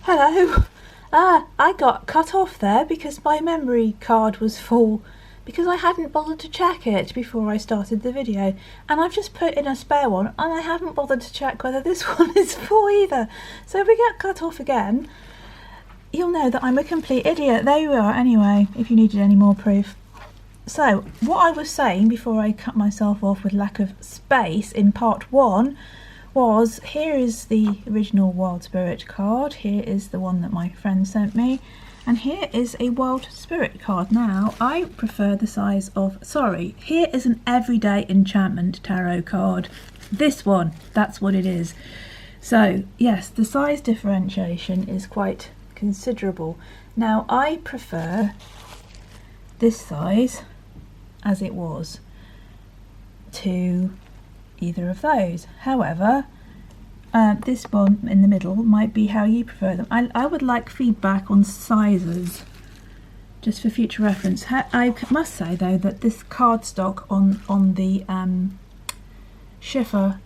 Hello. I got cut off there because my memory card was full because I hadn't bothered to check it before I started the video, and I've just put in a spare one and I haven't bothered to check whether this one is full either. So if we get cut off again, you'll know that I'm a complete idiot. There you are anyway, if you needed any more proof. So what I was saying before I cut myself off with lack of space in part 1 was, here is the original Wild Spirit card, here is the one that my friend sent me, and here is a Wild Spirit card. Now I prefer the size of, here is an Everyday Enchantment Tarot card. This one, that's what it is. So yes, the size differentiation is quite considerable. Now I prefer this size as it was to either of those. However, this one in the middle might be how you prefer them. I would like feedback on sizes just for future reference. I must say though that this cardstock on the Schiffer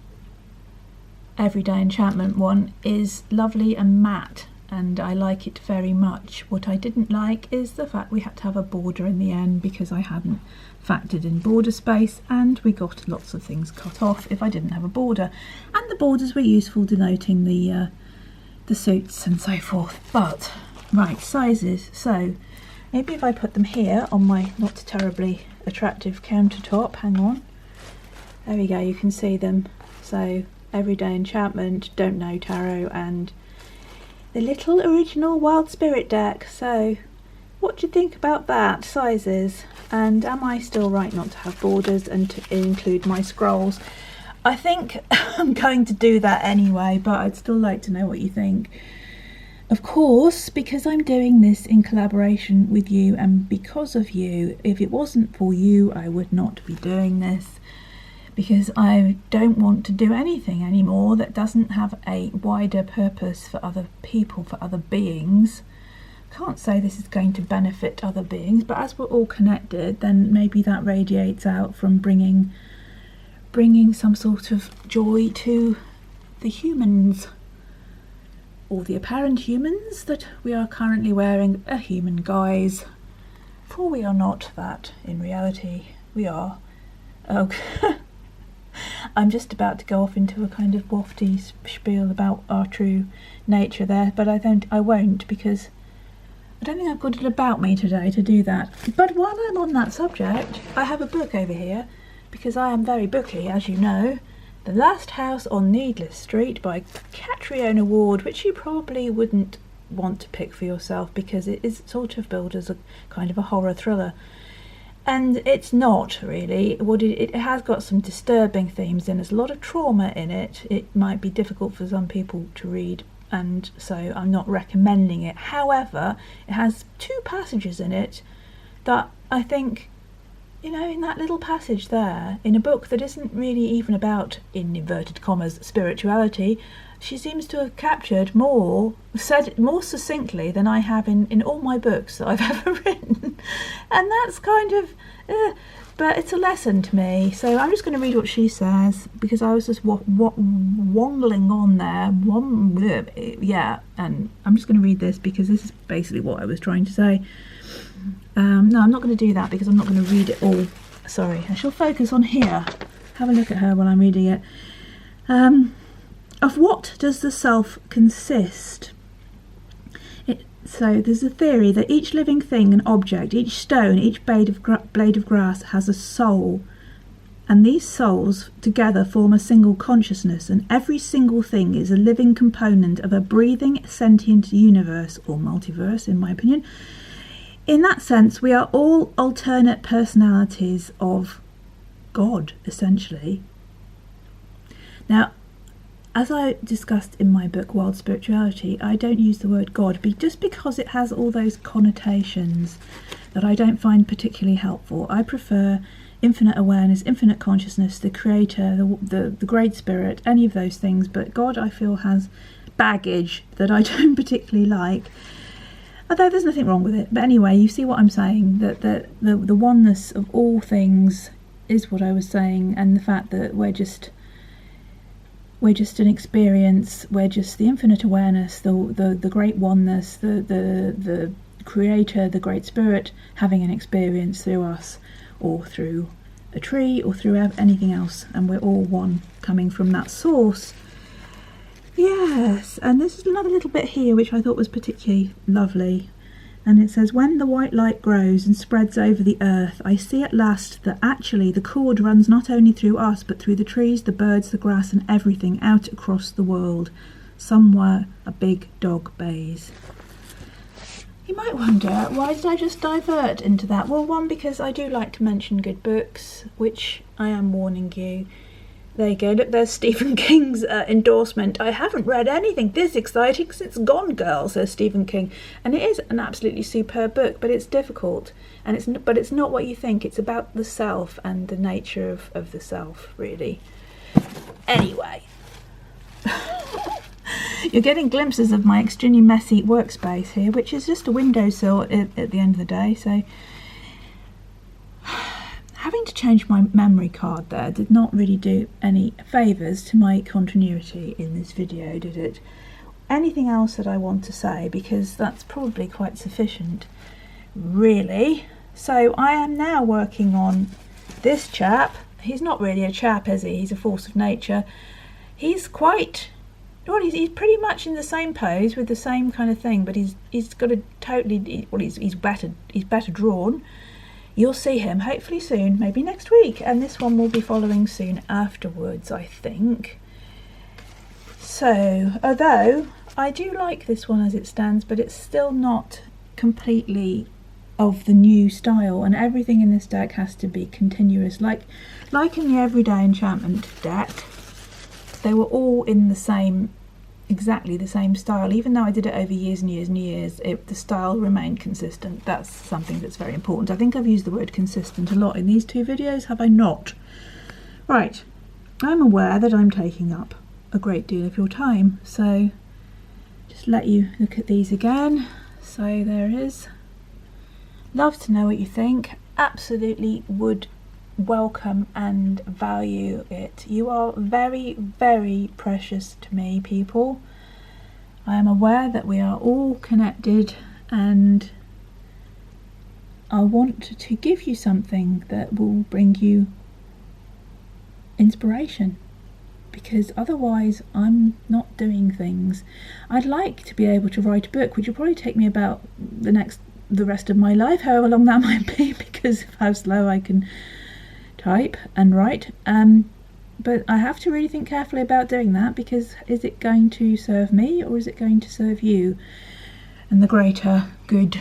Everyday Enchantment one is lovely and matte, and I like it very much. What I didn't like is the fact we had to have a border in the end because I hadn't factored in border space, and we got lots of things cut off if I didn't have a border, and the borders were useful denoting the suits and so forth. But right, sizes, so maybe if I put them here on my not terribly attractive countertop, hang on, there we go, you can see them. So Everyday Enchantment, Don't Know Tarot, and the little original Wild Spirit deck. So what do you think about that, sizes? And am I still right not to have borders and to include my scrolls? I think I'm going to do that anyway, but I'd still like to know what you think. Of course, because I'm doing this in collaboration with you and because of you. If it wasn't for you, I would not be doing this, because I don't want to do anything anymore that doesn't have a wider purpose for other people, for other beings. Can't say this is going to benefit other beings, but as we're all connected, then maybe that radiates out from bringing some sort of joy to the humans, or the apparent humans that we are currently wearing a human guise, for we are not that in reality. We are. Oh, I'm just about to go off into a kind of wafty spiel about our true nature there, but I won't, because I don't think I've got it about me today to do that. But while I'm on that subject, I have a book over here, because I am very booky, as you know. The Last House on Needless Street by Catriona Ward, which you probably wouldn't want to pick for yourself because it is sort of billed as a kind of a horror thriller. And it's not really. It has got some disturbing themes in. There's a lot of trauma in it. It might be difficult for some people to read, and so I'm not recommending it. However, it has 2 passages in it that I think, you know, in that little passage there, in a book that isn't really even about, in inverted commas, spirituality, she seems to have captured said it more succinctly than I have in all my books that I've ever written. And that's kind of, but it's a lesson to me. So I'm just going to read what she says, because I was just wongling on there. Yeah, and I'm just going to read this because this is basically what I was trying to say. No, I'm not going to do that because I'm not going to read it all. Sorry, I shall focus on here. Have a look at her while I'm reading it. Of what does the self consist? So there's a theory that each living thing and object, each stone, each blade of grass has a soul, and these souls together form a single consciousness, and every single thing is a living component of a breathing, sentient universe, or multiverse in my opinion. In that sense, we are all alternate personalities of God, essentially. Now, as I discussed in my book Wild Spirituality, I don't use the word God just because it has all those connotations that I don't find particularly helpful. I prefer infinite awareness, infinite consciousness, the creator, the great spirit, any of those things. But God, I feel, has baggage that I don't particularly like. Although there's nothing wrong with it. But anyway, you see what I'm saying, that the oneness of all things is what I was saying, and the fact that we're just we're just an experience, we're just the infinite awareness, the great oneness, the creator, the great spirit having an experience through us, or through a tree, or through anything else, and we're all one coming from that source. Yes, and this is another little bit here which I thought was particularly lovely. And it says, when the white light grows and spreads over the earth, I see at last that actually the cord runs not only through us, but through the trees, the birds, the grass, and everything out across the world. Somewhere a big dog bays. You might wonder, why did I just divert into that? Well, one, because I do like to mention good books, which I am warning you. There you go, look, there's Stephen King's endorsement. I haven't read anything this exciting since Gone Girl, says Stephen King. And it is an absolutely superb book, but it's difficult. And it's not what you think. It's about the self and the nature of the self, really. Anyway. You're getting glimpses of my extremely messy workspace here, which is just a windowsill at the end of the day, so... Having to change my memory card there did not really do any favours to my continuity in this video, did it? Anything else that I want to say, because that's probably quite sufficient, really. So I am now working on this chap. He's not really a chap, is he? He's a force of nature. He's quite... Well, he's pretty much in the same pose with the same kind of thing, but he's got a totally... Well, he's better drawn. You'll see him hopefully soon, maybe next week, and this one will be following soon afterwards, I think. So, although I do like this one as it stands, but it's still not completely of the new style, and everything in this deck has to be continuous. Like in the Everyday Enchantment deck, they were all in the same, exactly the same style. Even though I did it over years and years and years, the style remained consistent. That's something that's very important. I think I've used the word consistent a lot in these two videos, have I not? Right, I'm aware that I'm taking up a great deal of your time, so just let you look at these again. So there is. Love to know what you think. Absolutely would welcome and value it. You are very, very precious to me, people. I am aware that we are all connected, and I want to give you something that will bring you inspiration, because otherwise I'm not doing things. I'd like to be able to write a book, which will probably take me about the rest of my life, however long that might be, because of how slow I can type and write, but I have to really think carefully about doing that, because is it going to serve me, or is it going to serve you and the greater good,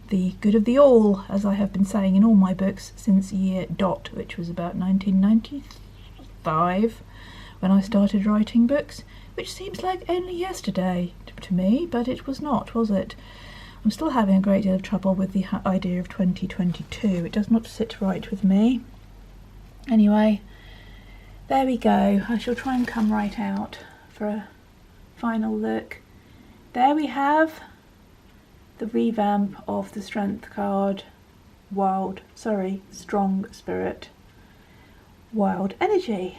the good of the all, as I have been saying in all my books since year dot, which was about 1995 when I started writing books, which seems like only yesterday to me, but it was not, was it? I'm still having a great deal of trouble with the idea of 2022. It does not sit right with me. Anyway, there we go. I shall try and come right out for a final look. There we have the revamp of the Strength card. Strong Spirit. Wild Energy.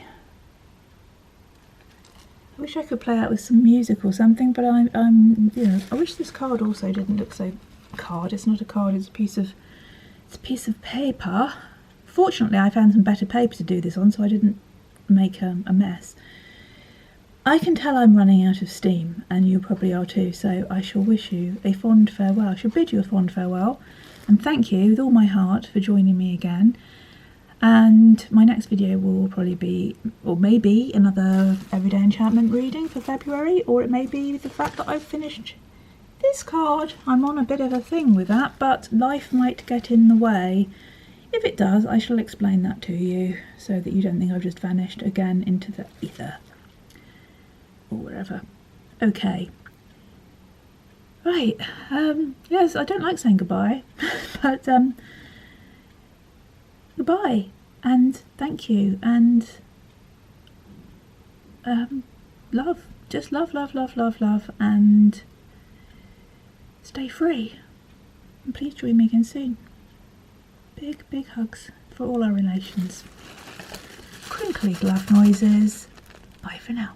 I wish I could play out with some music or something, but I wish this card also didn't look so... It's not a card, it's a piece of paper. Fortunately, I found some better paper to do this on, so I didn't make a mess. I can tell I'm running out of steam, and you probably are too, so I shall wish you a fond farewell. I shall bid you a fond farewell, and thank you with all my heart for joining me again. And my next video will probably be, or maybe, another Everyday Enchantment reading for February, or it may be the fact that I've finished this card. I'm on a bit of a thing with that, but life might get in the way. If it does, I shall explain that to you, so that you don't think I've just vanished again into the ether. Or wherever. Okay. Right. Yes, I don't like saying goodbye, but goodbye, and thank you, and love. Just love, love, love, love, love, and stay free. And please join me again soon. Big, big hugs for all our relations. Crinkly glove noises. Bye for now.